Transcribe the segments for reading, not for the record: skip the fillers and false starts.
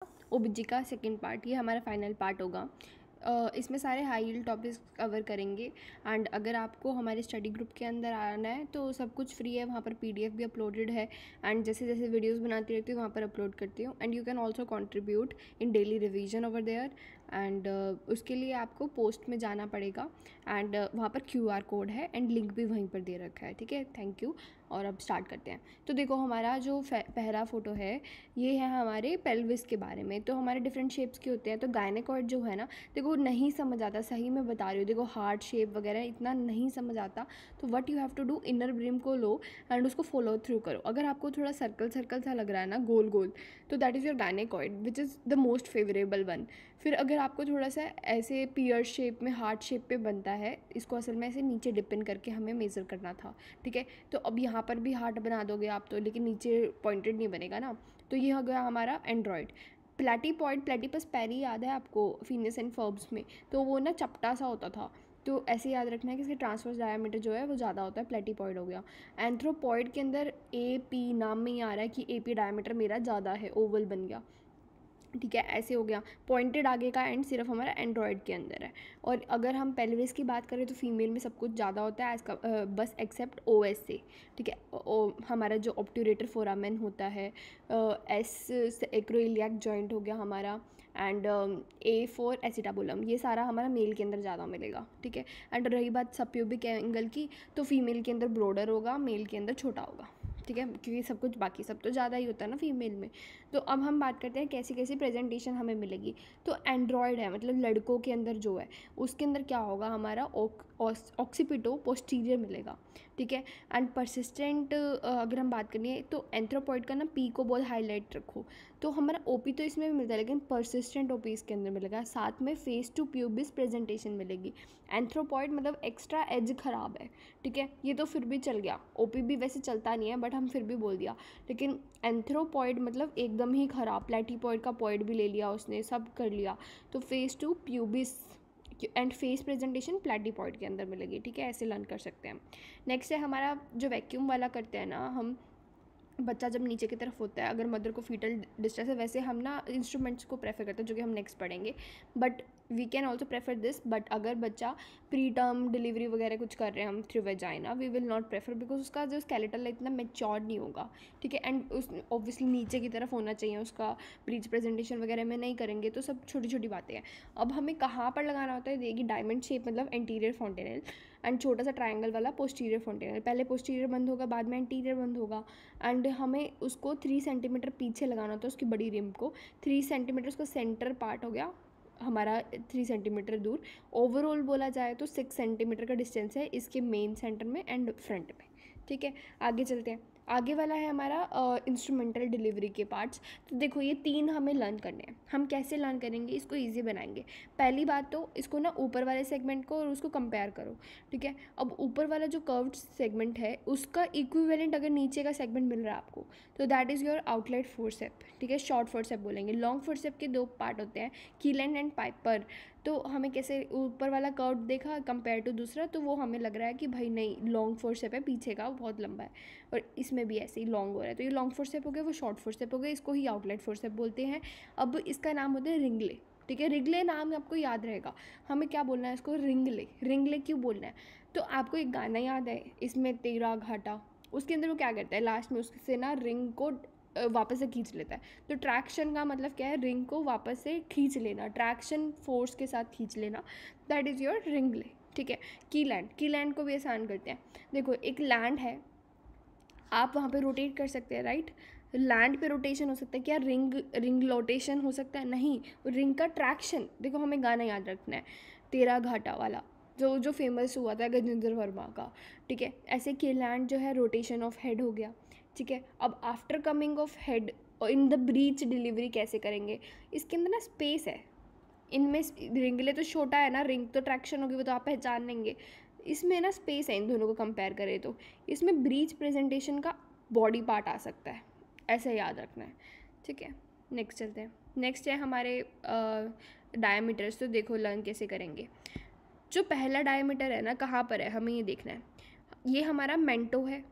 ओबीजी का second part, ये हमारा फाइनल पार्ट होगा। इसमें सारे हाई यील्ड टॉपिक्स कवर करेंगे। एंड अगर आपको हमारे स्टडी ग्रुप के अंदर आना है तो सब कुछ फ्री है, वहाँ पर पीडीएफ भी अपलोडेड है। एंड जैसे जैसे वीडियोस बनाती रहती हूँ वहाँ पर अपलोड करती हूँ। And you can also contribute in daily revision over there. एंड उसके लिए आपको पोस्ट में जाना पड़ेगा। एंड वहाँ पर QR कोड है एंड लिंक भी वहीं पर दे रखा है। ठीक है, थैंक यू। और अब स्टार्ट करते हैं। तो देखो, हमारा जो पहला फ़ोटो है ये है हमारे पेल्विस के बारे में। तो हमारे डिफरेंट शेप्स के होते हैं। तो गायनेकॉइड जो है ना, देखो नहीं समझ आता, सही मैं बता रही हूँ। देखो हार्ट शेप वगैरह इतना नहीं समझ आता, तो what you have to do, inner brim को लो एंड उसको फॉलो थ्रू करो। अगर आपको थोड़ा सर्कल सर्कल सा लग रहा है ना, गोल गोल, तो that is your gynaecoid which is the most favourable one. फिर अगर आपको थोड़ा सा ऐसे पियर शेप में, हार्ट शेप पे बनता है, इसको असल में ऐसे नीचे डिपिन करके हमें मेज़र करना था। ठीक है, तो अब यहाँ पर भी हार्ट बना दोगे आप तो, लेकिन नीचे पॉइंटेड नहीं बनेगा ना। तो ये हो गया हमारा एंड्रॉयड। प्लेटीपॉइड, प्लेटिपस पैरी याद है आपको फिनिस एंड फर्ब्स में? तो वो ना चपटा सा होता था। तो ऐसे याद रखना है कि इसके ट्रांसवर्स डायमीटर जो है वो ज़्यादा होता है। प्लेटीपॉइड हो गया। एंथ्रोपॉइड के अंदर AP नाम में ही आ रहा है कि AP डायमीटर मेरा ज़्यादा है, ओवल बन गया। ठीक है, ऐसे हो गया। पॉइंटेड आगे का एंड सिर्फ हमारा एंड्रॉयड के अंदर है। और अगर हम पेल्विस की बात करें तो फीमेल में सब कुछ ज़्यादा होता है बस एक्सेप्ट OS से। ठीक है, हमारा जो ऑब्ट्यूरेटर फोरामेन होता है, S एक्रोइलियाक जॉइंट हो गया हमारा, एंड A फॉर एसिटाबुलम, ये सारा हमारा मेल के अंदर ज़्यादा मिलेगा। ठीक है, एंड रही बात सबप्यूबिक एंगल की, तो फीमेल के अंदर ब्रॉडर होगा, मेल के अंदर छोटा होगा। ठीक है, क्योंकि सब कुछ बाकी सब तो ज़्यादा ही होता है ना फीमेल में। तो अब हम बात करते हैं कैसी कैसी प्रेजेंटेशन हमें मिलेगी। तो एंड्रॉयड है, मतलब लड़कों के अंदर जो है उसके अंदर क्या होगा, हमारा ऑक्सीपिटो पोस्टीरियर मिलेगा। ठीक है, एंड परसिस्टेंट अगर हम बात करें तो एंथ्रोपॉइड का ना P को बहुत हाईलाइट रखो। तो हमारा OP तो इसमें भी मिलता है, लेकिन परसिस्टेंट OP इसके अंदर मिलेगा। साथ में फेस टू प्यूबिस प्रेजेंटेशन मिलेगी। एंथ्रोपॉइड मतलब एक्स्ट्रा एज ख़राब है। ठीक है, ये तो फिर भी चल गया। OP भी वैसे चलता नहीं है, बट हम फिर भी बोल दिया। लेकिन एंथ्रोपॉइड मतलब एकदम ही ख़राब। प्लेटीपॉइड का पॉइड भी ले लिया उसने, सब कर लिया। तो face to pubis and face presentation platypelloid के अंदर मिलेगी। ठीक है, ऐसे लर्न कर सकते हैं। नेक्स्ट है हमारा जो वैक्यूम वाला करते हैं ना हम, बच्चा जब नीचे की तरफ होता है, अगर मदर को फीटल डिस्ट्रेस है, वैसे हम ना इंस्ट्रूमेंट्स को प्रेफर करते हैं जो कि हम नेक्स्ट पढ़ेंगे, but we can also prefer this. But अगर बच्चा प्री टर्म डिलीवरी वगैरह कुछ कर रहे हैं हम through vagina, we will not prefer, because उसका जो स्केलेटल है इतना मेच्योर नहीं होगा। ठीक है, एंड उस ऑब्वियसली नीचे की तरफ होना चाहिए उसका। ब्रीच प्रेजेंटेशन वगैरह में नहीं करेंगे, तो सब छोटी छोटी बातें हैं। अब हमें कहाँ पर लगाना होता है, देगी डायमंड शेप मतलब एंटीरियर फॉन्टेनल, एंड छोटा सा ट्रायंगल वाला पोस्टीरियर फॉन्टेनल। पहले पोस्टीरियर बंद होगा, बाद में एंटीरियर बंद होगा। एंड हमें उसको 3 सेंटीमीटर पीछे लगाना होता है, उसकी बड़ी रिम को 3 सेंटीमीटर, उसका सेंटर पार्ट हो गया हमारा 3 सेंटीमीटर दूर। ओवरऑल बोला जाए तो 6 सेंटीमीटर का डिस्टेंस है इसके मेन सेंटर में एंड फ्रंट में। ठीक है, आगे चलते हैं। आगे वाला है हमारा इंस्ट्रूमेंटल डिलीवरी के पार्ट्स। तो देखो ये 3 हमें लर्न करने हैं। हम कैसे लर्न करेंगे, इसको ईजी बनाएंगे। पहली बात तो इसको ना ऊपर वाले सेगमेंट को और उसको कंपेयर करो। ठीक है, अब ऊपर वाला जो कर्व्ड सेगमेंट है उसका इक्विवेलेंट अगर नीचे का सेगमेंट मिल रहा है आपको, तो that is your outlet forcep. ठीक है, शॉर्ट फोर्सेप बोलेंगे। लॉन्ग फोर्सेप के 2 पार्ट होते हैं, कीलैंड एंड पाइपर। तो हमें कैसे, ऊपर वाला कर्व देखा कंपेयर टू दूसरा, तो वो हमें लग रहा है कि भाई नहीं, लॉन्ग फोर्सेप है, पीछे का बहुत लंबा है, और इसमें भी ऐसे ही लॉन्ग हो रहा है। तो ये लॉन्ग फोर्सेप हो गया, वो शॉर्ट फोर्सेप हो गया, इसको ही आउटलेट फोर्सेप बोलते हैं। अब इसका नाम होता है रिंगले। ठीक है, रिंगले नाम आपको याद रहेगा। हमें क्या बोलना है इसको, रिंगले। रिंगले क्यों बोलना है, तो आपको एक गाना याद है इसमें, तेरा घाटा, उसके अंदर वो क्या करता है लास्ट में, उससे ना रिंग को वापस से खींच लेता है। तो ट्रैक्शन का मतलब क्या है, रिंग को वापस से खींच लेना, ट्रैक्शन फोर्स के साथ खींच लेना, दैट इज़ योर रिंगले। ठीक है, की लैंड को भी आसान करते हैं। देखो एक लैंड है, आप वहाँ पे रोटेट कर सकते हैं, राइट। लैंड पे रोटेशन हो सकता है क्या, रिंग रोटेशन हो सकता है? नहीं, रिंग का ट्रैक्शन। देखो हमें गाना याद रखना है, तेरा घाटा वाला, जो फेमस हुआ था गजेंद्र वर्मा का। ठीक है, ऐसे के लैंड जो है रोटेशन ऑफ हेड हो गया। ठीक है, अब after coming of head in the breach delivery कैसे करेंगे, इसके अंदर ना स्पेस है। इनमें रिंगले तो छोटा है ना, रिंग तो ट्रैक्शन होगी, वो तो आप पहचान लेंगे। इसमें ना स्पेस है, इन दोनों को कंपेयर करें तो इसमें ब्रीच प्रेजेंटेशन का बॉडी पार्ट आ सकता है, ऐसे याद रखना है। ठीक है, नेक्स्ट चलते हैं। नेक्स्ट है हमारे डायमीटर्स। तो देखो लर्न कैसे करेंगे। जो पहला डायमीटर है ना, कहाँ पर है हमें ये देखना है। ये हमारा मेंटो है।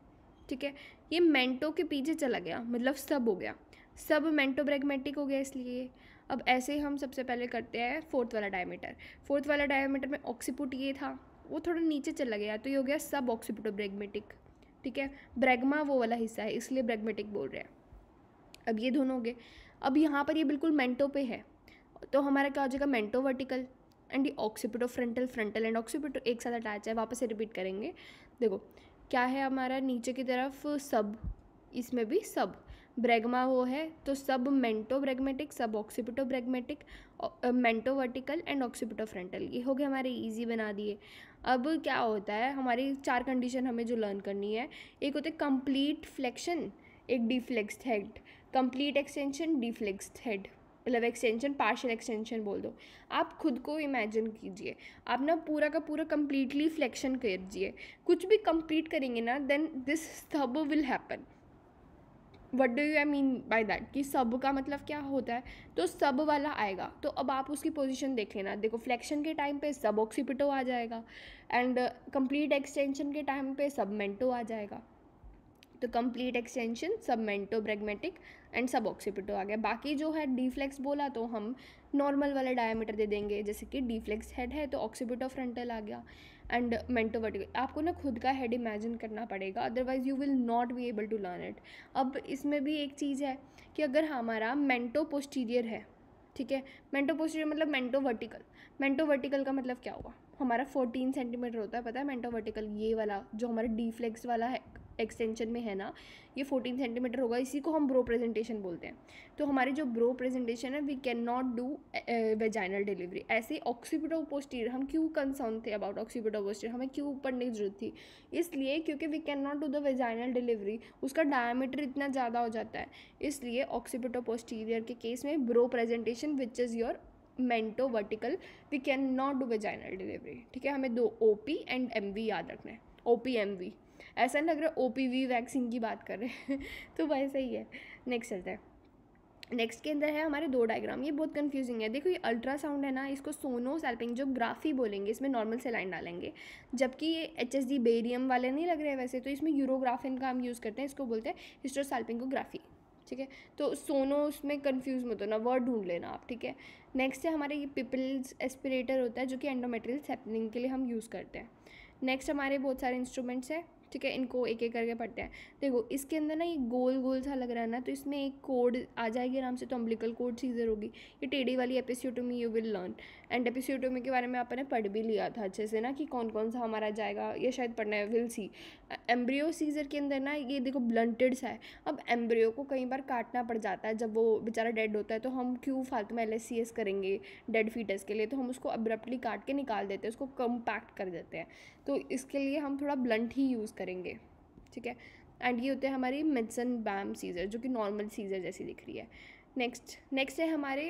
ठीक है, ये मेंटो के पीछे चला गया, मतलब सब हो गया। सब मेंटोब्रेगमेटिक हो गया इसलिए। अब ऐसे ही हम सबसे पहले करते हैं फोर्थ वाला डायमीटर। फोर्थ वाला डायमीटर में ऑक्सीपुट ये था, वो थोड़ा नीचे चला गया तो ये हो गया सब ऑक्सीपुटोब्रेगमेटिक, ठीक है। ब्रेगमा वो वाला हिस्सा है इसलिए ब्रेगमेटिक बोल रहे हैं। अब ये दोनों हो गए। अब यहाँ पर ये बिल्कुल मेंटो पे है तो हमारा क्या हो जाएगा, मेंटो वर्टिकल एंड ये occipito frontal, frontal and occipito एक साथ अटैच है। वापस से रिपीट करेंगे, देखो क्या है हमारा नीचे की तरफ सब, इसमें भी सब ब्रेगमा वो है तो सब मेंटो ब्रेगमेटिक, suboccipitobregmatic, mentovertical and occipitofrontal, ये हो गए हमारे इजी बना दिए। अब क्या होता है, हमारी 4 कंडीशन हमें जो लर्न करनी है, एक होते हैं कंप्लीट फ्लेक्शन, एक डिफ्लेक्स्ड हेड, कंप्लीट एक्सटेंशन, डिफ्लेक्स्ड हेड, मतलब एक्सटेंशन पार्शियल एक्सटेंशन बोल दो। आप खुद को इमेजिन कीजिए, आप ना पूरा का पूरा कंप्लीटली फ्लेक्शन कीजिए, कुछ भी कंप्लीट करेंगे ना देन दिस सब will happen. What do you I mean by that कि सब का मतलब क्या होता है, तो सब वाला आएगा। तो अब आप उसकी पोजीशन देख लेना, देखो फ्लेक्शन के टाइम पे सब ऑक्सीपिटो आ जाएगा एंड कंप्लीट एक्सटेंशन के टाइम पे सब मेंटो आ जाएगा। तो कंप्लीट एक्सटेंशन, सब मेंटो ब्रेगमेटिक एंड सब ऑक्सीपिटो आ गया। बाकी जो है डिफ्लेक्स बोला तो हम नॉर्मल वाला डायमीटर दे देंगे, जैसे कि डिफ्लेक्स हेड है तो ऑक्सीपिटो फ्रंटल आ गया एंड मेंटो वर्टिकल। आपको ना खुद का हेड इमेजिन करना पड़ेगा, otherwise you will not be able to learn it. अब इसमें भी एक चीज़ है कि अगर हमारा मेंटो पोस्टीरियर है, ठीक है, मेंटो पोस्टीरियर मतलब मेंटो वर्टिकल, मेंटो वर्टिकल का मतलब क्या हुआ, हमारा 14 सेंटीमीटर होता है, पता है मेंटो वर्टिकल, ये वाला जो हमारा डिफ्लेक्स वाला है एक्सटेंशन में है ना, ये 14 सेंटीमीटर होगा, इसी को हम ब्रो प्रेजेंटेशन बोलते हैं। तो हमारी जो ब्रो प्रेजेंटेशन है, we can not do vaginal delivery. ऐसे ऑक्सीपिटो पोस्टीरियर, हम क्यों कंसर्न थे अबाउट ऑक्सीपिटो पोस्टीरियर, हमें क्यों पढ़ने की जरूरत थी, इसलिए क्योंकि we can not do the vaginal delivery, उसका डायमीटर इतना ज़्यादा हो जाता है, इसलिए ऑक्सीपिटो पोस्टीरियर के केस में brow presentation which is your mentovertical, we can not do vaginal delivery, ठीक है। हमें 2 OP एंड MV याद रखना है, OP MV, ऐसा नहीं लग रहा OPV वैक्सीन की बात कर रहे हैं तो वैसे ही है। नेक्स्ट चलता है, नेक्स्ट के अंदर है हमारे 2 डायग्राम, ये बहुत कंफ्यूजिंग है। देखो ये अल्ट्रासाउंड है ना, इसको सोनोसैल्पिंगोग्राफी बोलेंगे, इसमें नॉर्मल सेलाइन डालेंगे, जबकि ये HSG बेरियम वाले नहीं लग रहे हैं वैसे, तो इसमें यूरोग्राफिन का हम यूज़ करते हैं, इसको बोलते हैं हिस्टोसैल्पिंगोग्राफी, ठीक है। तो सोनो उसमें कंफ्यूज मत होना, वर्ड ढूंढ लेना आप, ठीक है। नेक्स्ट है हमारे ये पिपल्स एस्पिरेटर होता है जो कि एंडोमेट्रियल सैंपलिंग के लिए हम यूज़ करते हैं। नेक्स्ट हमारे बहुत सारे इंस्ट्रूमेंट्स हैं, ठीक है, इनको एक एक करके पढ़ते हैं। देखो इसके अंदर ना ये गोल गोल सा लग रहा है ना, तो इसमें एक कोड आ जाएगी आराम से, तो अम्बिलिकल कोड सीजर होगी। ये टेढ़ी वाली episiotomy you will learn, and episiotomy के बारे में आपने पढ़ भी लिया था अच्छे से ना, कि कौन कौन सा हमारा जाएगा, ये शायद पढ़ना है, विल सी। एम्ब्रियो सीजर के अंदर ना ये देखो ब्लंटेड सा है। अब एम्ब्रियो को कई बार काटना पड़ जाता है जब वो बेचारा डेड होता है, तो हम क्यों फालतू में LSCS करेंगे डेड फीटस के लिए, तो हम उसको अब्रप्टली काट के निकाल देते हैं, उसको कम्पैक्ट कर देते हैं, तो इसके लिए हम थोड़ा ब्लंट ही यूज़ करेंगे, ठीक है। एंड ये होते हैं हमारी मेडसन बैम सीजर जो कि नॉर्मल सीजर जैसी दिख रही है। नेक्स्ट है हमारे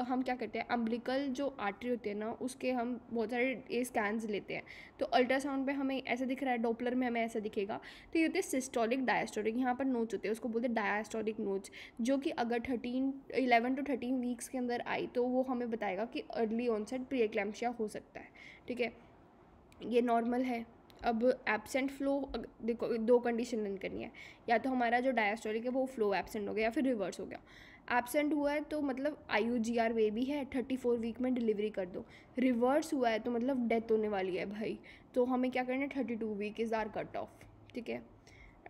हम क्या करते हैं, अम्बिलिकल जो आर्टरी होती है ना, उसके हम बहुत सारे ये स्कैन्स लेते हैं। तो अल्ट्रासाउंड पे हमें ऐसा दिख रहा है, डॉपलर में हमें ऐसा दिखेगा, तो ये होते हैं सिस्टोलिक डायस्टोलिक, यहाँ पर नोट्स होते हैं, उसको बोलते हैं डायस्टोलिक नोट्स, जो कि अगर 11 to 13 वीक्स के अंदर आई तो वो हमें बताएगा कि अर्ली ऑनसेट प्री एक्लैम्पशिया हो सकता है, ठीक है। ये नॉर्मल है। अब एब्सेंट फ्लो, देखो 2 कंडीशन रन करनी है, या तो हमारा जो डायस्टोलिक है वो फ्लो एब्सेंट हो गया या फिर रिवर्स हो गया। एब्सेंट हुआ है तो मतलब IUGR बेबी है, 34 वीक में डिलीवरी कर दो। रिवर्स हुआ है तो मतलब डेथ होने वाली है भाई, तो हमें क्या करना है, 32 week is our cut off, ठीक है,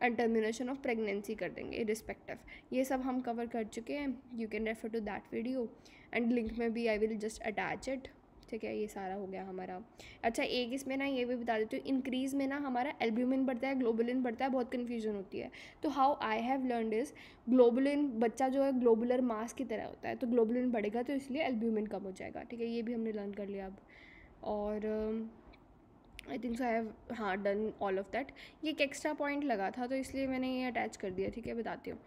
एंड टर्मिनेशन ऑफ प्रेगनेंसी कर देंगे रिस्पेक्टिव। ये सब हम कवर कर चुके हैं, you can refer to that video and link में भी I will just attach it, ठीक है। ये सारा हो गया हमारा। अच्छा एक इसमें ना ये भी बता देती हूँ, इंक्रीज़ में ना हमारा एल्ब्यूमिन बढ़ता है, ग्लोबुलिन बढ़ता है, बहुत कन्फ्यूजन होती है। तो how I have learned is, globulin बच्चा जो है ग्लोबुलर मास की तरह होता है, तो ग्लोबुलिन बढ़ेगा तो इसलिए एल्ब्यूमिन कम हो जाएगा, ठीक है। ये भी हमने लर्न कर लिया अब, और I think so I have हाँ डन ऑल ऑफ दैट। ये एक एक्स्ट्रा पॉइंट लगा था तो इसलिए मैंने ये अटैच कर दिया, ठीक है। बताती हूँ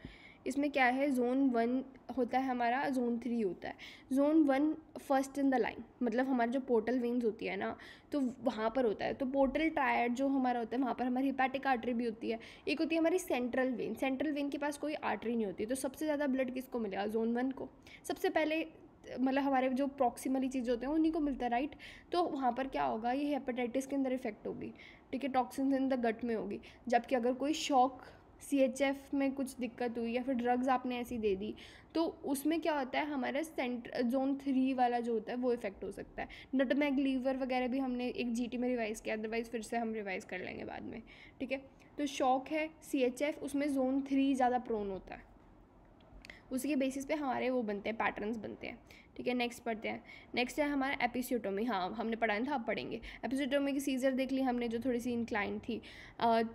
इसमें क्या है, Zone 1 होता है हमारा, Zone 3 होता है। Zone 1 first in the line, मतलब हमारी जो पोर्टल वेन्स होती है ना, तो वहाँ पर होता है। तो पोर्टल ट्रायड जो हमारा होता है, वहाँ पर हमारी हिपैटिक आर्टरी भी होती है, एक होती है हमारी सेंट्रल वेन। सेंट्रल वेन के पास कोई आर्टरी नहीं होती, तो सबसे ज़्यादा ब्लड किसको मिलेगा, Zone 1 को सबसे पहले, मतलब हमारे जो प्रॉक्सिमली चीज़ें होते हैं उन्हीं को मिलता है, राइट। तो वहाँ पर क्या होगा, ये हेपेटाइटिस के अंदर इफेक्ट होगी, ठीक है, टॉक्सिन्स इन द गट में होगी। जबकि अगर कोई शॉक CHF में कुछ दिक्कत हुई या फिर ड्रग्स आपने ऐसी दे दी, तो उसमें क्या होता है, हमारा ज़ोन 3 वाला जो होता है वो इफेक्ट हो सकता है। नटमैग लीवर वगैरह भी हमने एक GT में रिवाइज़ किया, अदरवाइज़ फिर से हम रिवाइज़ कर लेंगे बाद में, ठीक है। तो शॉक है, CHF, उसमें ज़ोन 3 ज़्यादा प्रोन होता है, उसी के बेसिस पे हमारे वो बनते हैं, पैटर्न्स बनते हैं, ठीक है। नेक्स्ट पढ़ते हैं। नेक्स्ट है हमारा एपिसियोटोमी। हाँ, हमने पढ़ा था, अब पढ़ेंगे। एपिसियोटोमी की सीजर देख ली हमने, जो थोड़ी सी इंक्लाइन थी।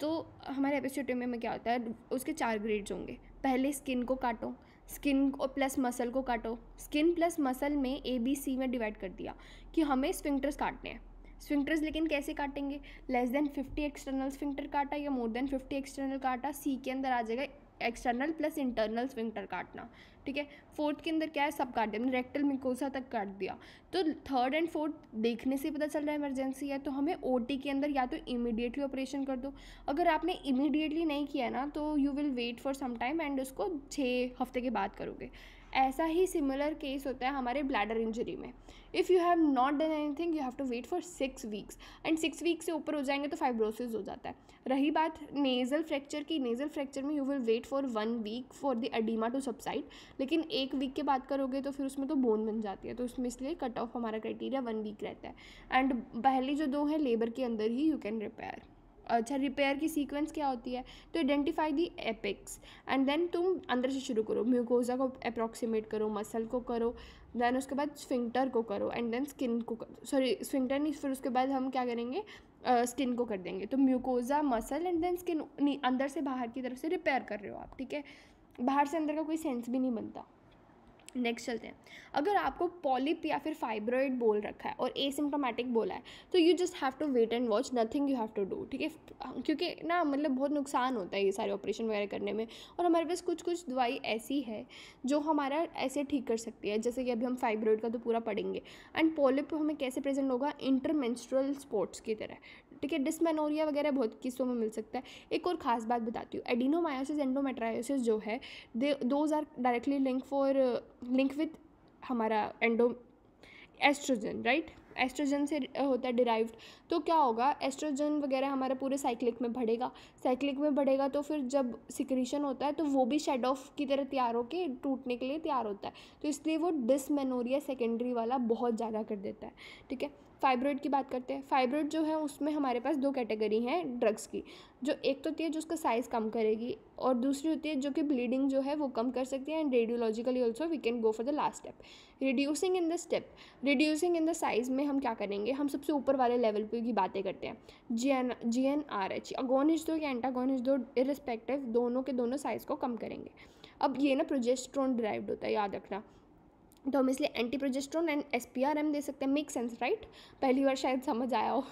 तो हमारे एपिसियोटोमी में क्या होता है, उसके 4 ग्रेड्स होंगे। पहले स्किन को काटो, स्किन प्लस मसल को काटो। स्किन प्लस मसल में ABC में डिवाइड कर दिया कि हमें स्फिंक्टर्स काटने हैं। स्फिंक्टर्स लेकिन कैसे काटेंगे, लेस देन 50 एक्सटर्नल स्फिंक्टर काटा या मोर देन 50 एक्सटर्नल काटा, C के अंदर आ जाएगा एक्सटर्नल प्लस इंटरनल स्फिंक्टर काटना, ठीक है। फोर्थ के अंदर क्या है, सब काट दिया, रेक्टल मिकोसा तक काट दिया। तो थर्ड एंड फोर्थ देखने से पता चल रहा है इमरजेंसी है, तो हमें OT के अंदर या तो इमीडिएटली ऑपरेशन कर दो। अगर आपने इमीडिएटली नहीं किया ना, तो you will wait for some time and उसको 6 हफ्ते के बाद करोगे। ऐसा ही सिमिलर केस होता है हमारे ब्लैडर इंजरी में। If you have not done anything, you have to wait for 6 weeks, and 6 weeks से ऊपर हो जाएंगे तो फाइब्रोसिस हो जाता है। रही बात नेज़ल फ्रैक्चर की, नेज़ल फ्रैक्चर में you will wait for 1 week for the oedema to subside, लेकिन 1 वीक के बाद करोगे तो फिर उसमें तो बोन बन जाती है, तो उसमें इसलिए कट ऑफ हमारा क्राइटेरिया 1 वीक रहता है। एंड पहली जो 2 है लेबर के अंदर ही यू कैन रिपेयर। अच्छा, रिपेयर की सीक्वेंस क्या होती है, तो identify the apex and then तुम अंदर से शुरू करो, म्यूकोजा को अप्रॉक्सीमेट करो, मसल को करो, देन उसके बाद स्फिंक्टर को करो, एंड देन स्किन को, सॉरी स्फिंक्टर नहीं, फिर उसके बाद हम क्या करेंगे, स्किन को कर देंगे। तो mucosa, muscle and then skin, अंदर से बाहर की तरफ से रिपेयर कर रहे हो आप, ठीक है। बाहर से अंदर का कोई सेंस भी नहीं बनता। नेक्स्ट चलते हैं। अगर आपको पॉलिप या फिर फाइब्रॉइड बोल रखा है और एसिम्प्टोमेटिक बोला है, तो you just have to wait and watch, nothing you have to do, ठीक है। क्योंकि ना मतलब बहुत नुकसान होता है ये सारे ऑपरेशन वगैरह करने में, और हमारे पास कुछ कुछ दवाई ऐसी है जो हमारा ऐसे ठीक कर सकती है, जैसे कि अभी हम फाइब्रॉइड का तो पूरा पढ़ेंगे। एंड पॉलिप हमें कैसे प्रेजेंट होगा, इंटरमेंस्ट्रुअल स्पॉट्स की तरह, ठीक है। डिस्मेनोरिया वगैरह बहुत किस्सों में मिल सकता है। एक और ख़ास बात बताती हूँ, एडिनोमायोसिस एंडोमेट्रायोसिस जो है, those are directly link with हमारा एस्ट्रोजन, राइट। एस्ट्रोजन से होता है डिराइव्ड। तो क्या होगा, एस्ट्रोजन वगैरह हमारा पूरे साइक्लिक में बढ़ेगा, तो फिर जब सिक्रीशन होता है तो वो भी शेड ऑफ की तरह तैयार होके टूटने के लिए तैयार होता है, तो इसलिए वो डिसमेनोरिया सेकेंडरी वाला बहुत ज़्यादा कर देता है, ठीक है। फाइब्रॉइड की बात करते हैं। फाइब्रॉइड जो है उसमें हमारे पास 2 कैटेगरी हैं ड्रग्स की, जो एक तो होती है जो उसका साइज़ कम करेगी, और दूसरी होती है जो कि ब्लीडिंग जो है वो कम कर सकती है। And radiologically also we can go for the last step, reducing in the size में हम क्या करेंगे, हम सबसे ऊपर वाले लेवल पे की बातें करते हैं। GnRH अगोनिस्ट दो या एंटागोनिस्ट दो, इररिस्पेक्टिव, दोनों के दोनों साइज़ को कम करेंगे। अब ये ना प्रोजेस्टेरोन डिराइव्ड होता है, याद रखना। तो हम इसलिए एंटी प्रोजेस्टेरोन एंड SPRM दे सकते हैं। Make sense, right. पहली बार शायद समझ आया हो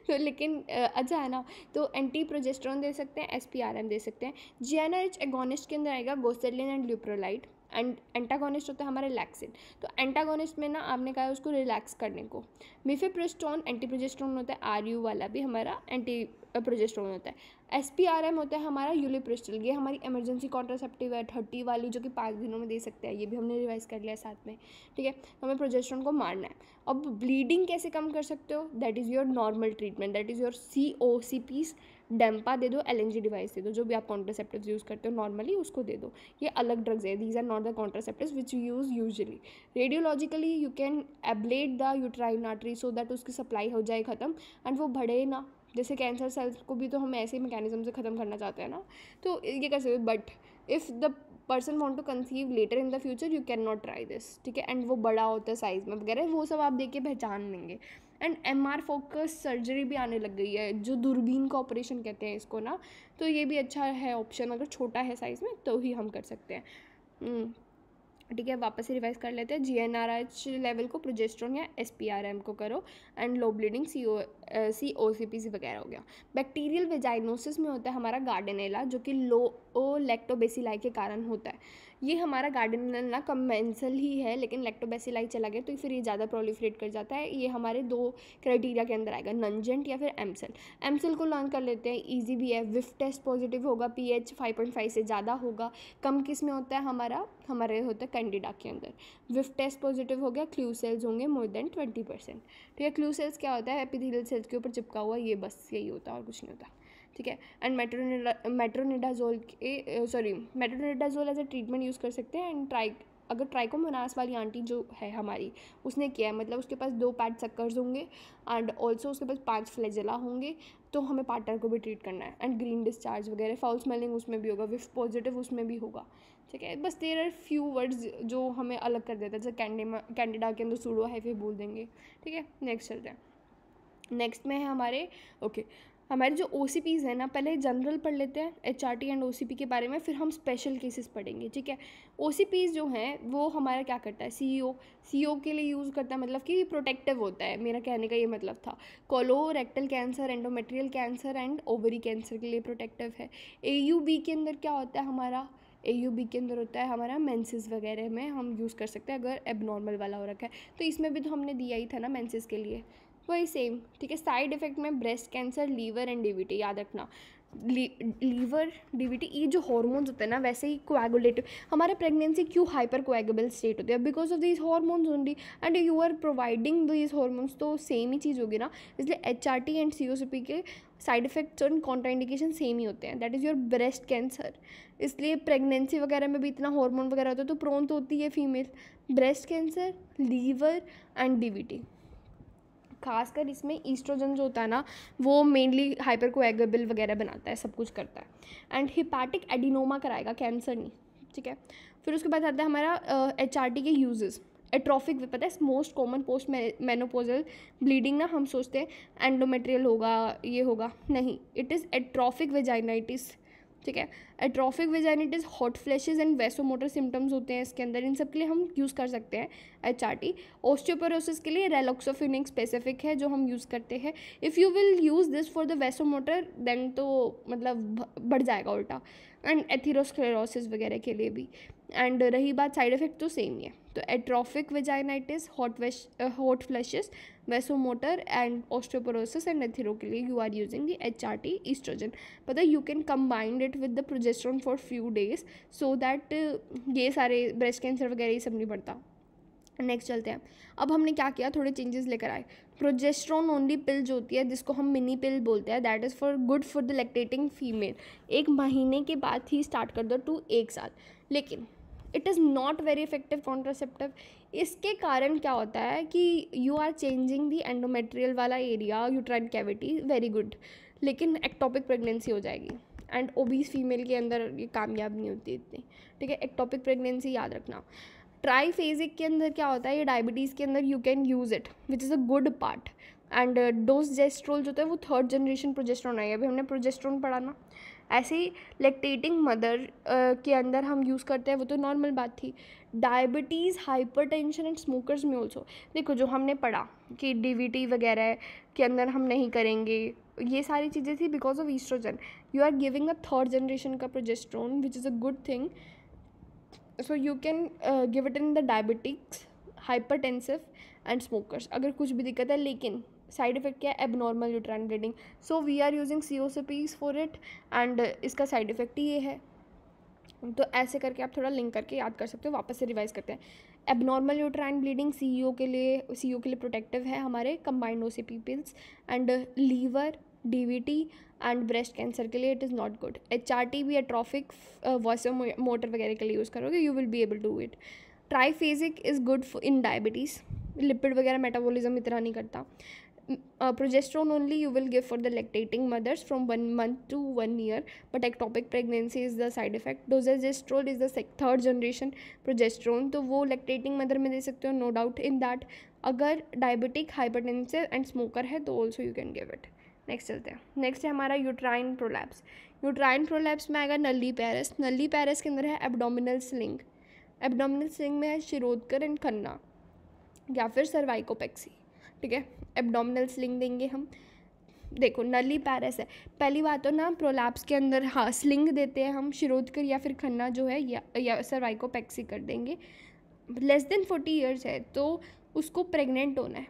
तो लेकिन अच्छा है ना। तो एंटी प्रोजेस्टेरोन दे सकते हैं, SPRM दे सकते हैं। GnRH एगोनिस्ट के अंदर आएगा गोसेलिन एंड ल्यूप्रोलाइड, एंड एंटागोनिस्ट होता है हमारे लैक्सिन। तो एंटागोनिस्ट में ना आपने कहा उसको रिलैक्स करने को। मिफेप्रिस्टोन एंटी प्रोजेस्टेरोन होता है, RU वाला भी हमारा एंटी प्रोजेस्टेरोन होता है। SPRM होता है हमारा यूलिप्रिस्टल, ये हमारी इमरजेंसी कॉन्ट्रासेप्टिव है 30 वाली, जो कि 5 दिनों में दे सकते हैं, ये भी हमने रिवाइज कर लिया है साथ में, ठीक है। हमें प्रोजेस्टेरोन को मारना है। अब ब्लीडिंग कैसे कम कर सकते हो, that is your normal treatment, that is your COCPs, डेम्पा दे दो, LNG डिवाइस दे दो, जो भी आप कॉन्ट्रासेप्टिव्स यूज़ करते हो नॉर्मली उसको दे दो। ये अलग ड्रग्स है, these are not the contraceptives which you use usually. Radiologically you can ablate the uterine artery so that उसकी सप्लाई हो जाए ख़त्म, एंड वो बढ़े ना। जैसे कैंसर सेल्स को भी तो हम ऐसे ही मैकेनिज्म से ख़त्म करना चाहते हैं ना, तो ये कर सकते। But if the person want to conceive later in the future, you can not try this, ठीक है। एंड वो बड़ा होता है साइज़ में वगैरह, वो सब आप देख के पहचान लेंगे। एंड MR फोकस सर्जरी भी आने लग गई है, जो दूरबीन का ऑपरेशन कहते हैं इसको ना, तो ये भी अच्छा है ऑप्शन, अगर छोटा है साइज़ में तो ही हम कर सकते हैं, ठीक है। वापस से रिवाइज कर लेते हैं। GnRH लेवल को प्रोजेस्टेरोन या SPRM को करो, एंड लो ब्लीडिंग COCPs वगैरह हो गया। बैक्टीरियल वेजाइनोसिस में होता है हमारा गार्डेनेला, जो कि लो लैक्टोबेसिलाई के कारण होता है। ये हमारा गार्डेनेला कमेंसल ही है, लेकिन लैक्टोबेसिलाई चला गया तो फिर ये ज़्यादा प्रोलिफरेट कर जाता है। ये हमारे 2 क्राइटेरिया के अंदर आएगा, नंजेंट या फिर एमसेल को लर्न कर लेते हैं, ईजी भी है। विफ टेस्ट पॉजिटिव होगा, pH 5.5 से ज़्यादा होगा। कम किस में होता है, हमारे होता है कैंडिडा के अंदर। विफ टेस्ट पॉजिटिव हो गया, क्लू सेल्स होंगे मोर देन 20%, ठीक है। क्लू सेल्स क्या होता है, एपिथेलियल सेल्स के ऊपर चिपका हुआ, ये बस यही होता है और कुछ नहीं होता, ठीक है। And metronidazole as a treatment use कर सकते हैं। एंड अगर ट्राइकोमोनास वाली आंटी जो है हमारी, उसने किया है, मतलब उसके पास 2 पैड सक्कर्स होंगे एंड ऑल्सो उसके पास 5 फ्लैजेला होंगे, तो हमें पार्टनर को भी ट्रीट करना है। एंड ग्रीन डिस्चार्ज वगैरह, फाउल स्मेलिंग उसमें भी होगा, विफ पॉजिटिव उसमें भी होगा, ठीक है। बस देयर आर फ्यू वर्ड्स जो हमें अलग कर देता है, जैसे कैंडिडा के अंदर सूडो हाइफे बोल देंगे, ठीक है। नेक्स्ट चलते हैं। नेक्स्ट में है हमारे जो OCPs है ना, पहले जनरल पढ़ लेते हैं HRT एंड OCP के बारे में, फिर हम स्पेशल केसेस पढ़ेंगे, ठीक है। OCPs जो हैं वो हमारा क्या करता है, CEO के लिए यूज़ करता है, मतलब कि प्रोटेक्टिव होता है, मेरा कहने का ये मतलब था। Colorectal cancer, endometrial cancer and ovary cancer के लिए प्रोटेक्टिव है। AUB के अंदर क्या होता है हमारा, AUB के अंदर होता है हमारा मेंसेस वगैरह में हम यूज़ कर सकते हैं अगर एबनॉर्मल वाला हो रखा है, तो इसमें भी तो हमने दिया ही था ना मेंसेस के लिए, वही सेम, ठीक है। साइड इफेक्ट में breast cancer, liver and DVT, याद रखना। लीवर, DVT, ये जो हॉर्मोन्स होते हैं ना, वैसे ही कोएगुलेटिव, हमारा प्रेगनेंसी क्यों हाइपर कोएगुलेबल स्टेट होती है, because of these hormones only, and you are providing these hormones, तो सेम ही चीज़ होगी ना। इसलिए HRT एंड COCP के साइड इफेक्ट्स और कॉन्ट्राइंडिकेशन सेम ही होते हैं, that is your breast cancer. इसलिए प्रेगनेंसी वगैरह में भी इतना हार्मोन वगैरह होता है, तो प्रोन तो होती है female. Breast cancer, liver and DVT, खासकर इसमें ईस्ट्रोजन जो होता है ना, वो मेनली हाइपर कोएगुलेबल वगैरह बनाता है, सब कुछ करता है। एंड हिपैटिक एडिनोमा कराएगा, कैंसर नहीं, ठीक है। फिर उसके बाद आता है हमारा HRT के यूजेस। एट्रोफिक, पता है most common post menopausal bleeding ना, हम सोचते हैं एंडोमेट्रियल होगा, ये होगा, नहीं, इट इज़ एट्रोफिक वेजाइनाइटिस, ठीक है। Atrophic vaginitis, hot flashes and vasomotor symptoms होते हैं इसके अंदर, इन सब के लिए हम यूज़ कर सकते हैं HRT। ओस्टियोपोरोसिस के लिए रेलॉक्सोफेनिक स्पेसिफिक है जो हम यूज़ करते हैं। If you will use this for the vasomotor then तो मतलब बढ़ जाएगा उल्टा। एंड एथेरोस्क्लेरोसिस वगैरह के लिए भी। एंड रही बात साइड इफेक्ट, तो सेम ही है। तो atrophic vaginitis, hot flashes, vasomotor and osteoporosis and athero के लिए you are using the HRT oestrogen. पता है you can combined it with the progesterone for few days so that ये सारे ब्रेस्ट कैंसर वगैरह ये सब नहीं बढ़ता। नेक्स्ट चलते हैं। अब हमने क्या किया, थोड़े चेंजेस लेकर आए। प्रोजेस्टेरोन ओनली पिल जो होती है, जिसको हम मिनी पिल बोलते हैं, that is for good for the lactating female. 1 महीने के बाद ही स्टार्ट कर दो टू 1 साल, लेकिन it is not very effective contraceptive. इसके कारण क्या होता है कि you are changing the endometrial वाला area, uterine cavity, very good, लेकिन एक्टोपिक प्रेगनेंसी हो जाएगी। एंड ओबीस फीमेल के अंदर ये कामयाब नहीं होती इतनी, ठीक है। एक्टोपिक प्रेगनेंसी याद रखना। ट्राईफेजिक के अंदर क्या होता है, ये डायबिटीज़ के अंदर you can use it, which is a good part. And desogestrel जो होता है वो 3rd जनरेशन प्रोजेस्टेरोन है, अभी हमने प्रोजेस्टेरोन पढ़ा ना। ऐसे ही लैक्टेटिंग मदर के अंदर हम यूज़ करते हैं, वो तो नॉर्मल बात थी। डायबिटीज़, हाइपरटेंशन एंड स्मोकर्स में ऑल्सो, देखो जो हमने पढ़ा कि DVT वगैरह के अंदर हम नहीं करेंगे, ये सारी चीज़ें थी because of oestrogen. You are giving a 3rd generation का progesterone which is a good thing, so you can give it in the diabetics, hypertensive and smokers अगर कुछ भी दिक्कत है। लेकिन साइड इफेक्ट क्या है, abnormal uterine bleeding, so we are using COCPs for it, and इसका साइड इफेक्ट ही ये है। तो ऐसे करके आप थोड़ा लिंक करके याद कर सकते हो। वापस से रिवाइज करते हैं। एबनॉर्मल यूट्राइन ब्लीडिंग CO के लिए प्रोटेक्टिव है हमारे combined OCP pills, and liver, DVT and breast cancer के लिए it is not good. HRT भी एट्रोफिक वॉइसोमोटर वगैरह के लिए यूज़ करोगे, you will be able to it. Triphasic is good in diabetes, lipid वगैरह मेटाबॉलिज्म इतना नहीं करता। Progesterone only you will give for the lactating mothers from 1 month to 1 year, but ectopic pregnancy is the side effect. Dosagestrol is the 3rd generation progesterone, तो वो lactating mother में दे सकते हो, no doubt in that. अगर diabetic, hypertensive and smoker है तो also you can give it. Next चलते हैं। नेक्स्ट है हमारा यूट्राइन प्रोलैप्स। यूट्राइन प्रोलैप्स में आएगा नल्ली पैरस। नल्ली पैरस के अंदर है एब्डोमिनल स्लिंग। एब्डोमिनल स्लिंग में है शिरोधकर एंड खन्ना या फिर सर्वाइकोपेक्सी, ठीक है। एब्डोमिनल स्लिंग देंगे हम। देखो नली पैरस है, पहली बात तो ना प्रोलैप्स के अंदर हाँ स्लिंग देते हैं हम, शिरोधकर या फिर खन्ना जो है या सर्वाइकोपेक्सी कर देंगे। लेस देन 40 ईयर्स है तो उसको प्रेग्नेंट होना है,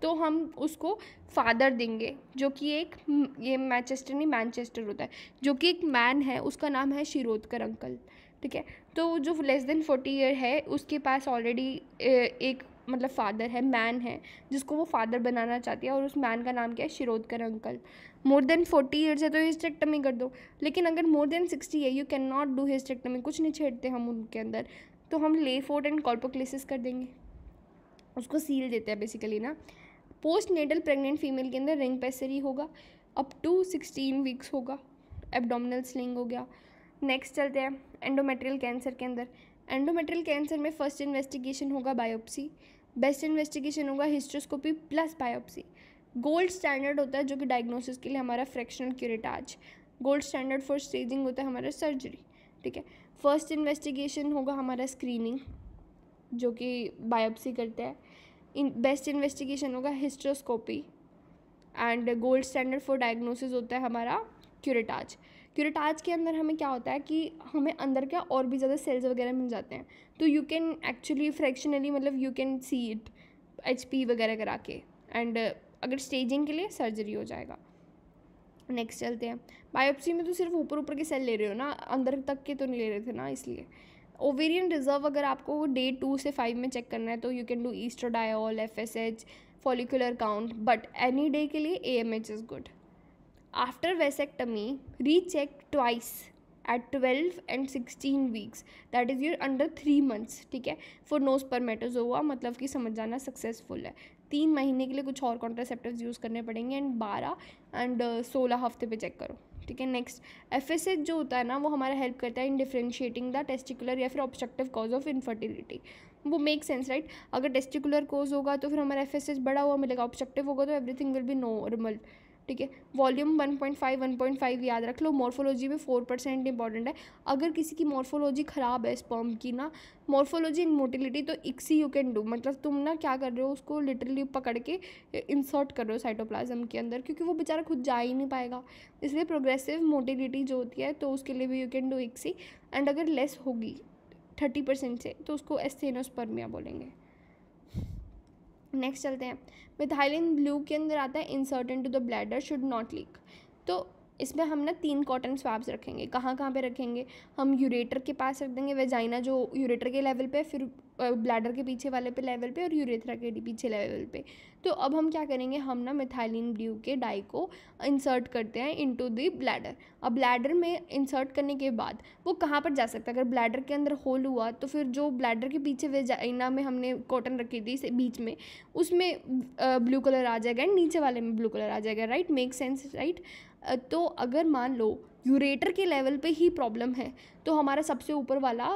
तो हम उसको फादर देंगे जो कि एक, ये मैनचेस्टर होता है, जो कि एक मैन है, उसका नाम है शिरोधकर अंकल, ठीक है। तो जो लेस देन 40 ईयर है उसके पास ऑलरेडी एक मतलब फादर है, मैन है, जिसको वो फादर बनाना चाहती है, और उस मैन का नाम क्या है, Shirodkar uncle. More than 40 years है तो हिस्टेक्टमी कर दो, लेकिन अगर मोर देन 60 है you can not do hysterectomy, कुछ नहीं छेड़ते हम उनके अंदर, तो हम लेफोर्ड एंड कॉल्पोक्लिसिस कर देंगे, उसको सील देते हैं बेसिकली ना। पोस्ट नेटल प्रेग्नेंट फीमेल के अंदर रिंग पेसरी होगा, अप टू 16 वीक्स होगा, एब्डोमिनल स्लिंग हो गया। नेक्स्ट चलते हैं एंडोमेट्रियल कैंसर के अंदर। एंडोमेट्रियल कैंसर में फर्स्ट इन्वेस्टिगेशन होगा बायोप्सी, बेस्ट इन्वेस्टिगेशन होगा hysteroscopy plus biopsy. Gold standard होता है जो कि डायग्नोसिस के लिए हमारा fractional curettage, gold standard for staging होता है हमारा सर्जरी, ठीक है। फर्स्ट इन्वेस्टिगेशन होगा हमारा स्क्रीनिंग जो कि बायोप्सी करते हैं। बेस्ट इन्वेस्टिगेशन होगा hysteroscopy, and gold standard for diagnosis होता है हमारा क्यूरेटाज। क्यूरेटाज के अंदर हमें क्या होता है कि हमें अंदर क्या और भी ज़्यादा सेल्स वगैरह मिल जाते हैं, तो यू कैन एक्चुअली फ्रैक्शनली मतलब you can see it HP वगैरह करा के, एंड अगर स्टेजिंग के लिए सर्जरी हो जाएगा। नेक्स्ट चलते हैं, बायोप्सी में तो सिर्फ ऊपर ऊपर के सेल ले रहे हो ना, अंदर तक के तो नहीं ले रहे थे ना, इसलिए। ओवेरियन रिजर्व अगर आपको डे 2 से 5 में चेक करना है तो you can do oestradiol, FSH, follicular count, but any day के लिए AMH is good. After vasectomy recheck twice at 12 and 16 weeks, that is your under 3 months, ठीक है। फॉर नो स्पर्मेटोजोआ, मतलब कि समझ जाना सक्सेसफुल है। 3 महीने के लिए कुछ और कॉन्ट्रासेप्टिव्स यूज़ करने पड़ेंगे, एंड 12 and 16 हफ्ते पे चेक करो, ठीक है। नेक्स्ट FSH जो होता है ना वो हमारा हेल्प करता है इन डिफ्रेंशिएटिंग द टेस्टिकुलर या फिर ऑब्स्ट्रक्टिव कॉज ऑफ इनफर्टिलिटी। वो मेक सेंस राइट, अगर टेस्टिकुलर कॉज होगा तो फिर हमारा FSH बड़ा हुआ मिलेगा, ऑब्स्ट्रक्टिव होगा तो एवरीथिंग विल बी नॉर्मल, ठीक है। वॉल्यूम 1.5 याद रख लो। मॉर्फोलॉजी में 4% इंपॉर्टेंट है। अगर किसी की मॉर्फोलॉजी ख़राब है स्पर्म की ना, मॉर्फोलॉजी इन मोटिलिटी, तो इक्सी यू कैन डू, मतलब तुम ना क्या कर रहे हो, उसको लिटरली पकड़ के इंसर्ट कर रहे हो साइटोप्लाज्म के अंदर, क्योंकि वो बेचारा खुद जा ही नहीं पाएगा। इसलिए प्रोग्रेसिव मोटिलिटी जो होती है तो उसके लिए भी you can do ICSI, and अगर लेस होगी 30% से तो उसको एस्थेनोस्पर्मिया बोलेंगे। नेक्स्ट चलते हैं, मिथाइलिन ब्लू के अंदर आता है insert into the bladder should not leak. तो इसमें हम ना 3 कॉटन स्वैब्स रखेंगे। कहाँ कहाँ पे रखेंगे, हम यूरेटर के पास रख देंगे, वेजाइना जो यूरेटर के लेवल पे, फिर ब्लैडर के पीछे वाले पे लेवल पे, और यूरेथ्रा के पीछे लेवल पे। तो अब हम क्या करेंगे, हम ना मिथाइलिन ब्लू के डाई को इंसर्ट करते हैं इनटू द ब्लैडर। अब ब्लैडर में इंसर्ट करने के बाद वो कहाँ पर जा सकता है, अगर ब्लैडर के अंदर होल हुआ तो फिर जो ब्लैडर के पीछे वेजाइना में हमने कॉटन रखी थी बीच में, उसमें ब्लू कलर आ जाएगा, एंड नीचे वाले में ब्लू कलर आ जाएगा, राइट, मेक सेंस राइट। तो अगर मान लो यूरेटर के लेवल पे ही प्रॉब्लम है तो हमारा सबसे ऊपर वाला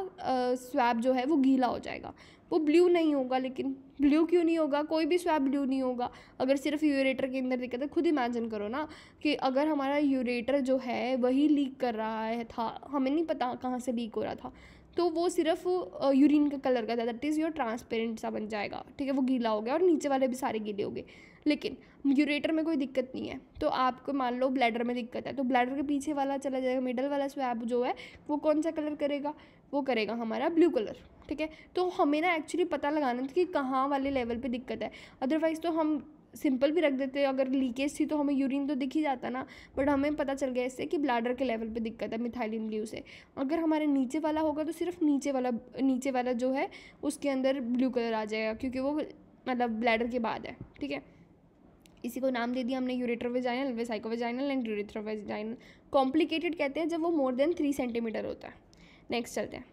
स्वैब जो है वो गीला हो जाएगा, वो ब्लू नहीं होगा। लेकिन ब्लू क्यों नहीं होगा, कोई भी स्वैब ब्लू नहीं होगा अगर सिर्फ यूरेटर के अंदर दिक्कत है। खुद इमेजिन करो ना कि अगर हमारा यूरेटर जो है वही लीक कर रहा है था, हमें नहीं पता कहाँ से लीक हो रहा था, तो वो सिर्फ यूरिन का कलर का था, दैट इज़ योर ट्रांसपेरेंट सा बन जाएगा, ठीक है, वो गीला हो गया और नीचे वाले भी सारे गीले हो गए। लेकिन यूरेटर में कोई दिक्कत नहीं है, तो आपको मान लो ब्लैडर में दिक्कत है, तो ब्लैडर के पीछे वाला चला जाएगा, मिडल वाला स्वैब जो है वो कौन सा कलर करेगा, वो करेगा हमारा ब्लू कलर, ठीक है। तो हमें ना एक्चुअली पता लगाना था कि कहाँ वाले लेवल पे दिक्कत है, अदरवाइज़ तो हम सिंपल भी रख देते, अगर लीकेज थी तो हमें यूरिन तो दिख ही जाता ना, बट हमें पता चल गया इससे कि ब्लैडर के लेवल पे दिक्कत है मिथाइलिन ब्लू से। अगर हमारे नीचे वाला होगा तो सिर्फ नीचे वाला जो है उसके अंदर ब्लू कलर आ जाएगा, क्योंकि वो मतलब ब्लैडर के बाद है, ठीक है। इसी को नाम दे दिया हमने ureterovaginal, vesicovaginal and urethrovaginal. Complicated कहते हैं जब वो मोर देन 3 सेंटीमीटर होता है। नेक्स्ट चलते हैं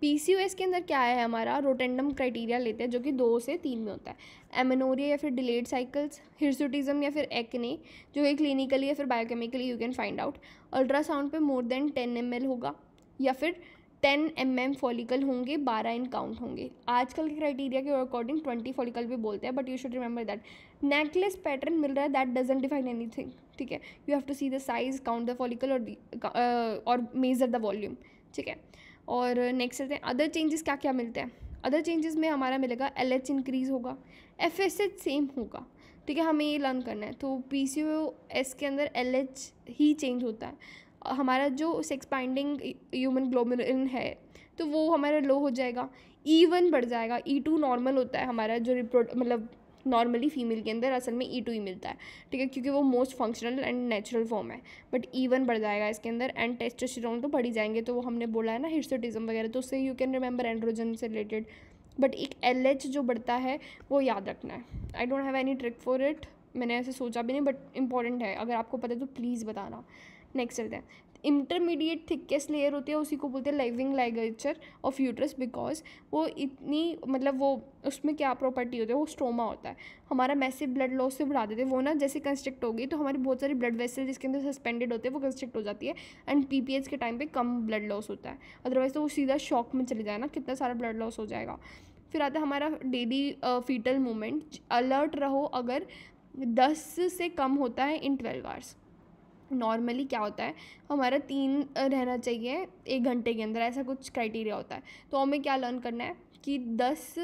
PCOS के अंदर क्या है, हमारा रोटेंडम क्राइटेरिया लेते हैं जो कि 2 से 3 में होता है। एमेनोरिया या फिर डिलेड साइकिल्स, हिर्सुटिज्म या फिर एक्ने जो है क्लिनिकली या फिर biochemically you can find out. Ultrasound पे मोर देन 10 ml होगा या फिर 10 mm फॉलिकल होंगे, 12 इन काउंट होंगे। आजकल के क्राइटेरिया के अकॉर्डिंग 20 फॉलिकल भी बोलते हैं, but you should remember that necklace pattern मिल रहा है, दैट डजंट डिफाइन एनीथिंग, ठीक है। You have to see the size, count the follicle और मेजर द वॉल्यूम, ठीक है। और नेक्स्ट चलते हैं, अदर चेंजेस क्या क्या मिलते हैं। अदर चेंजेस में हमारा मिलेगा LH इंक्रीज़ होगा, FSH सेम होगा, ठीक है, हमें ये लर्न करना है। तो PCOS के अंदर LH ही चेंज होता है। हमारा जो सेक्स बाइंडिंग ह्यूमन ग्लोबुलिन है तो वो हमारा लो हो जाएगा, E1 बढ़ जाएगा, E2 नॉर्मल होता है हमारा जो मतलब नॉर्मली फीमेल के अंदर असल में E2 ही मिलता है, ठीक है, क्योंकि वो most functional and natural form है, बट E1 बढ़ जाएगा इसके अंदर, एंड टेस्टोस्टेरोन तो बढ़ ही जाएंगे। तो वो हमने बोला है ना हिर्सुटिज्म वगैरह, तो उससे यू कैन रिमेंबर एंड्रोजन से रिलेटेड। बट एक LH जो बढ़ता है वो याद रखना है. I don't have any trick for it, मैंने ऐसे सोचा भी नहीं, बट इंपॉर्टेंट है. अगर आपको पता है तो प्लीज़ बताना. नेक्स्ट चलते हैं. इंटरमीडिएट थिकेस्ट लेयर होती है, उसी को बोलते हैं living ligature of uterus, because वो इतनी मतलब वो उसमें क्या प्रॉपर्टी होती है, वो स्ट्रोमा होता है. हमारा मैसिव ब्लड लॉस से बढ़ा देते हैं वो ना. जैसे कंस्ट्रिक्ट होगी तो हमारी बहुत सारी ब्लड वेसल जिसके अंदर सस्पेंडेड होते हैं वो कंस्ट्रिक्ट हो जाती है. एंड PPH के टाइम पे कम ब्लड लॉस होता है, अदरवाइज तो वो सीधा शॉक में चले जाए ना, कितना सारा ब्लड लॉस हो जाएगा. फिर आता है हमारा डेली फीटल मूवमेंट. अलर्ट रहो अगर 10 से कम होता है इन 12 आवर्स. नॉर्मली क्या होता है, हमारा 3 रहना चाहिए 1 घंटे के अंदर, ऐसा कुछ क्राइटेरिया होता है. तो हमें क्या लर्न करना है कि 10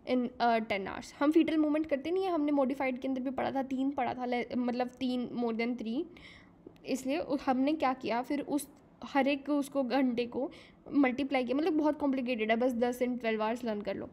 इन 10 आवर्स. हम फीटल मूवमेंट करते नहीं है, हमने मॉडिफाइड के अंदर भी पढ़ा था, 3 पढ़ा था, मतलब 3 मोर देन 3. इसलिए हमने क्या किया, फिर उस हर एक उसको घंटे को मल्टीप्लाई किया. मतलब बहुत कॉम्प्लिकेटेड है, बस 10 इन 12 आवर्स लर्न कर लो.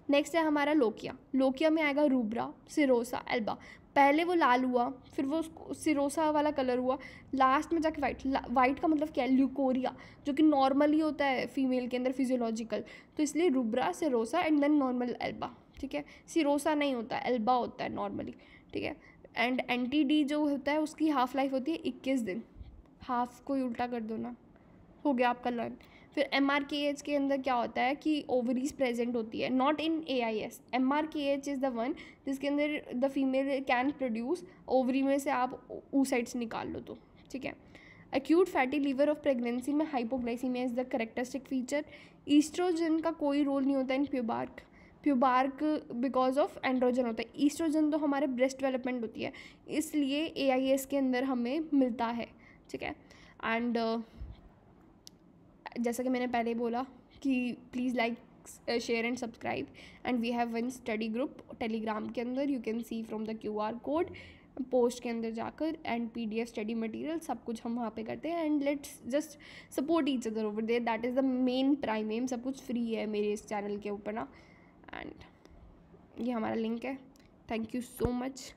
नेक्स्ट है हमारा लोकिया. लोकिया में आएगा रूब्रा, सिरोसा, एल्बा. पहले वो लाल हुआ, फिर वो सिरोसा वाला कलर हुआ, लास्ट में जाके वाइट. वाइट का मतलब क्या है, ल्यूकोरिया, जो कि नॉर्मली होता है फीमेल के अंदर फिजियोलॉजिकल. तो इसलिए rubra, serosa and then normal alba. ठीक है, सिरोसा नहीं होता, एल्बा होता है नॉर्मली. ठीक है. एंड NTD जो होता है उसकी हाफ लाइफ होती है 21 दिन. हाफ को उल्टा कर दो ना, हो गया आपका लर्न. फिर MRKH के अंदर क्या होता है कि ओवरीज प्रेजेंट होती है, not in AIS. MRKH is the one जिसके अंदर the female can produce, ovary में से आप oocytes निकाल लो तो. ठीक है. Acute fatty liver of pregnancy में hypoglycaemia is the characteristic feature. Oestrogen का कोई रोल नहीं होता in pubarche. Pubarche because of androgen होता है. ईस्ट्रोजन तो हमारे ब्रेस्ट डेवलपमेंट होती है, इसलिए AIS के अंदर हमें मिलता है. ठीक है. एंड जैसा कि मैंने पहले बोला कि please like, share and subscribe. And we have one study group Telegram के अंदर, you can see from the QR code post के अंदर जाकर. एंड PDF स्टडी मटेरियल सब कुछ हम वहाँ पे करते हैं. And let's just support each other over there, that is the main prime aim. सब कुछ फ्री है मेरे इस चैनल के ऊपर ना. एंड ये हमारा लिंक है. Thank you so much.